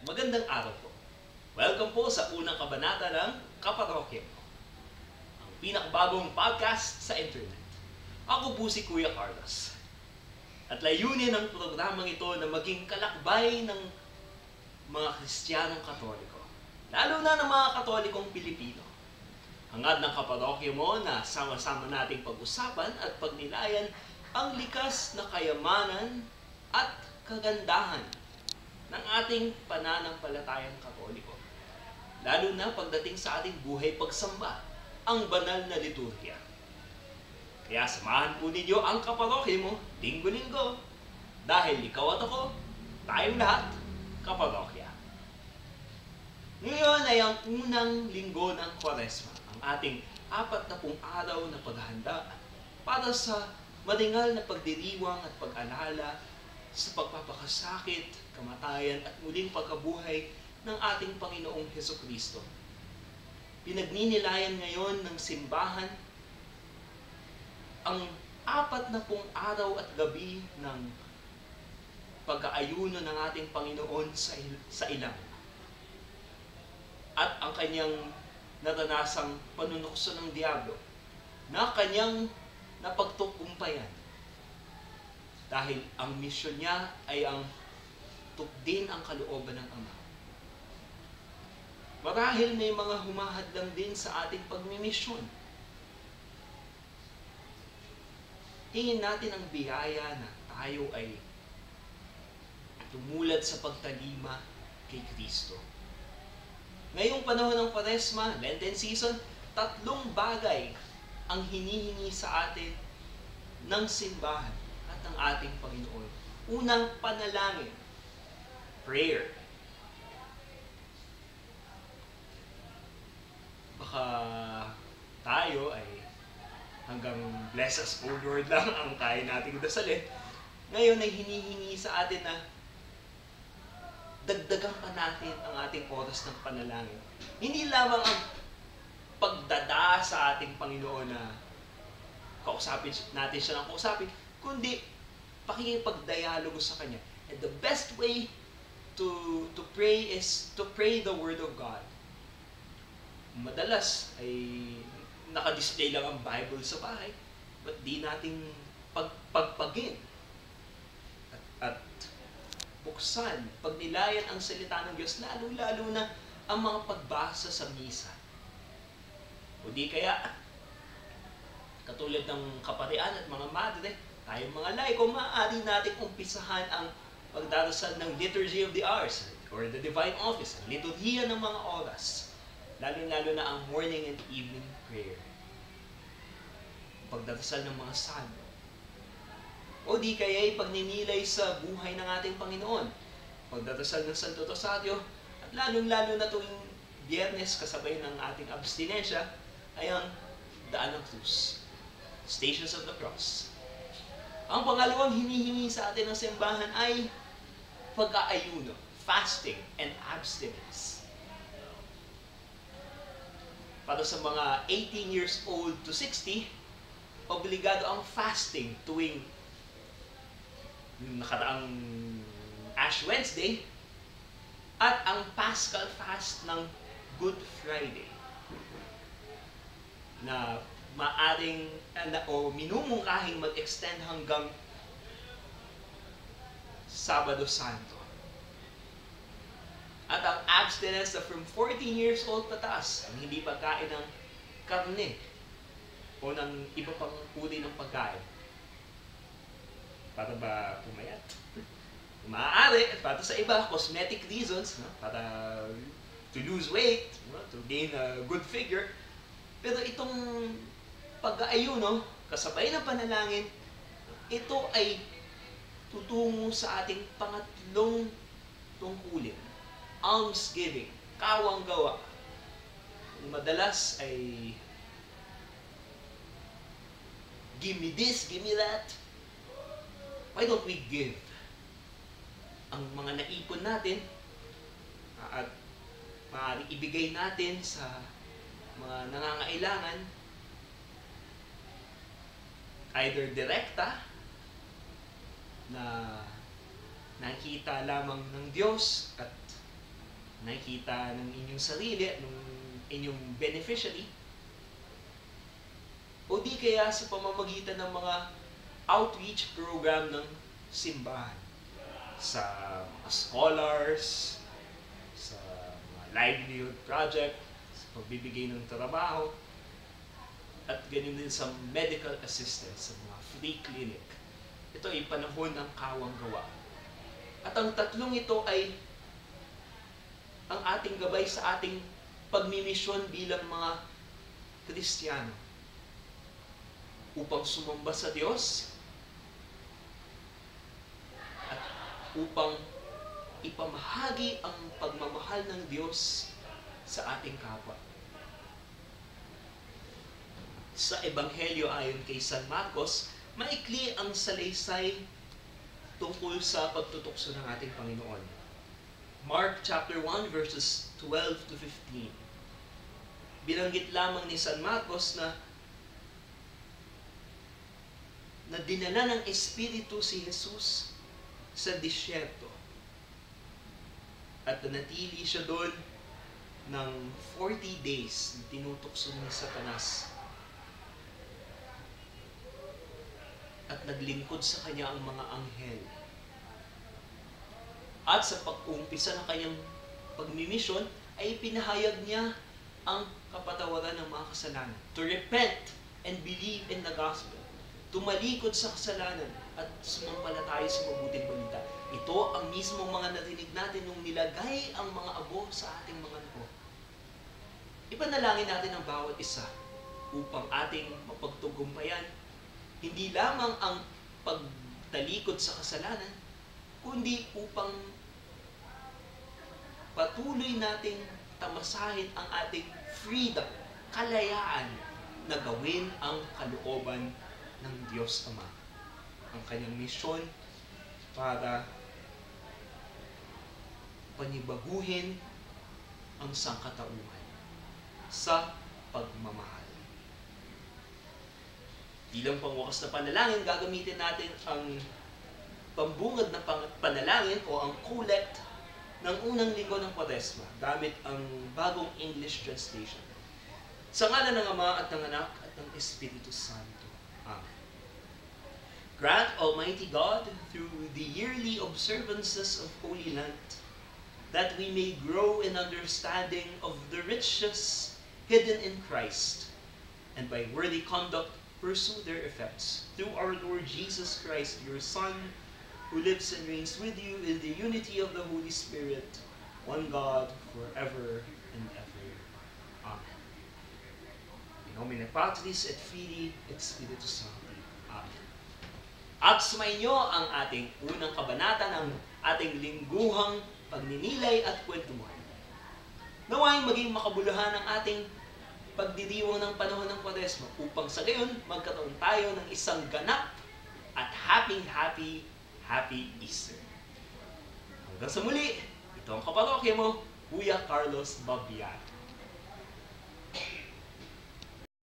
Magandang araw po. Welcome po sa unang kabanata ng Kaparokya Mo, ang pinakabagong podcast sa internet. Ako po si Kuya Carlos. At layunin ng programang ito na maging kalakbay ng mga Kristiyanong Katoliko, lalo na ng mga Katolikong Pilipino. Hangad ng Kaparokya Mo na sama-sama nating pag-usapan at pagnilayan ang likas na kayamanan at kagandahan ng ating pananampalatayang Katoliko, lalo na pagdating sa ating buhay pagsamba, ang banal na liturhiya. Kaya samahan po ninyo ang kaparokya mo linggo-linggo, dahil ikaw at ako, tayong lahat, kaparokya. Ngayon ay ang unang linggo ng Kwaresma, ang ating 40 araw na paghahanda para sa maringal na pagdiriwang at pag-alala sa pagpapakasakit, kamatayan at muling pagkabuhay ng ating Panginoong Hesukristo. Pinagninilayan ngayon ng simbahan ang 40 araw at gabi ng pag-aayuno ng ating Panginoon sa ilang. At ang kanyang naranasang panunukso ng Diablo na kanyang napagtukumpayan. Dahil ang misyon niya ay ang tukdin ang kalooban ng Ama. Marahil may mga humahadlang din sa ating pagmimisyon. Hingin natin ang biyaya na tayo ay tumulad sa pagtalima kay Kristo. Ngayong panahon ng Kwaresma, Lenten season, 3 bagay ang hinihingi sa atin ng simbahan at ng ating Panginoon. Unang, panalangin. Prayer. Baka tayo ay hanggang bless us, O Lord lang ang kaya nating dasalin. Ngayon ay hinihingi sa atin na dagdagan pa natin ang ating oras ng panalangin. Hindi lamang ang pagdada sa ating Panginoon na kausapin natin siya ng kausapin, kundi pakikipagdialogo sa Kanya. And the best way to pray is to pray the Word of God. Madalas ay naka-display lang ang Bible sa bahay, but di natin pagpagpagin at buksan, pagnilayan ang salita ng Diyos, lalo-lalo na ang mga pagbasa sa misa. O di kaya, katulad ng kaparian at mga madre, tayong mga laiko, maaari natin umpisahan ang pagdarasal ng Liturgy of the Hours or the Divine Office, ang liturhiya ng mga oras, lalo-lalo na ang morning and evening prayer, pagdarasal ng mga salmo, o di kaya pagninilay sa buhay ng ating Panginoon, pagdarasal ng Santo Rosario, at lalong-lalo na tuwing Biyernes kasabay ng ating abstinensya ay ang Daan ng Krus, Stations of the Cross. Ang pangalawang hinihingi sa atin ng simbahan ay pag-aayuno, fasting and abstinence. Para sa mga 18 years old to 60, obligado ang fasting tuwing nakaraang Ash Wednesday at ang Paschal fast ng Good Friday na maaring o minumungkahing mag-extend hanggang Sabado Santo. At ang abstinence na from 14 years old pataas, ang hindi pagkain ng karne o ng iba pang uri ng pagkain. Para ba pumayat? Maaari, para sa iba, cosmetic reasons, no? Para to lose weight, no? To gain a good figure. Pero itong pag-aayuno, kasabay ng panalangin, ito ay tutungo sa ating pangatlong tungkulin. Almsgiving, kawang gawa. Madalas ay give me this, give me that. Why don't we give ang mga naipon natin at maaaring ibigay natin sa mga nangangailangan, either direkta na nakita lamang ng Diyos at nakikita ng inyong sarili, ng inyong beneficiary, o di kaya sa pamamagitan ng mga outreach program ng simbahan. Sa mga scholars, sa mga livelihood project, sa pagbibigay ng trabaho, at ganyan din sa medical assistance, sa mga free clinic. Ito ay panahon ng kawang gawa. At ang tatlong ito ay ang ating gabay sa ating pagmimisyon bilang mga Kristiyano upang sumamba sa Diyos at upang ipamahagi ang pagmamahal ng Diyos sa ating kapwa. Sa Ebanghelyo ayon kay San Marcos, maikli ang salaysay tungkol sa pagtutukso ng ating Panginoon. Mark chapter 1 verses 12 to 15. Binanggit lamang ni San Marcos na dinala ng Espiritu si Jesus sa disyerto. At nanatili siya doon ng 40 days na tinutukso ni Satanas. At naglingkod sa kanya ang mga anghel. At sa pag-uumpisa ng kanyang pagmimisyon, ay pinahayag niya ang kapatawaran ng mga kasalanan. To repent and believe in the gospel. Tumalikod sa kasalanan at sumampalataya sa mabuting balita. Ito ang mismong mga narinig natin nung nilagay ang mga abo sa ating mga noo. Ipanalangin natin ang bawat isa upang ating mapagtugumpayan hindi lamang ang pagtalikod sa kasalanan, kundi upang patuloy nating tamasahin ang ating freedom, kalayaan na gawin ang kalooban ng Diyos Ama. Ang kanyang misyon para panibaguhin ang sangkatauhan sa pagmamahal. Bilang pangwakas na panalangin, gagamitin natin ang pambungad na panalangin o ang collect ng unang linggo ng Kwaresma gamit ang bagong English translation. Sa ngalan ng Ama at ng Anak at ng Espiritu Santo. Amen. Grant, Almighty God, through the yearly observances of Holy Lent, that we may grow in understanding of the riches hidden in Christ, and by worthy conduct pursue their effects. Through our Lord Jesus Christ, your Son, who lives and reigns with you in the unity of the Holy Spirit, one God, forever and ever. Amen. In nomine Patris et Filii et Spiritus Sancti. Amen. At sumainyo ang ating unang kabanata ng ating lingguhang pagninilay at kwentuhan. Naway maging makabuluhan ang ating pagdiriwang ng panahon ng Kwaresma upang sa gayon magkaroon tayo ng isang ganap at happy Easter. Hanggang sa muli, ito ang kaparokya mo, Kuya Carlos Babian.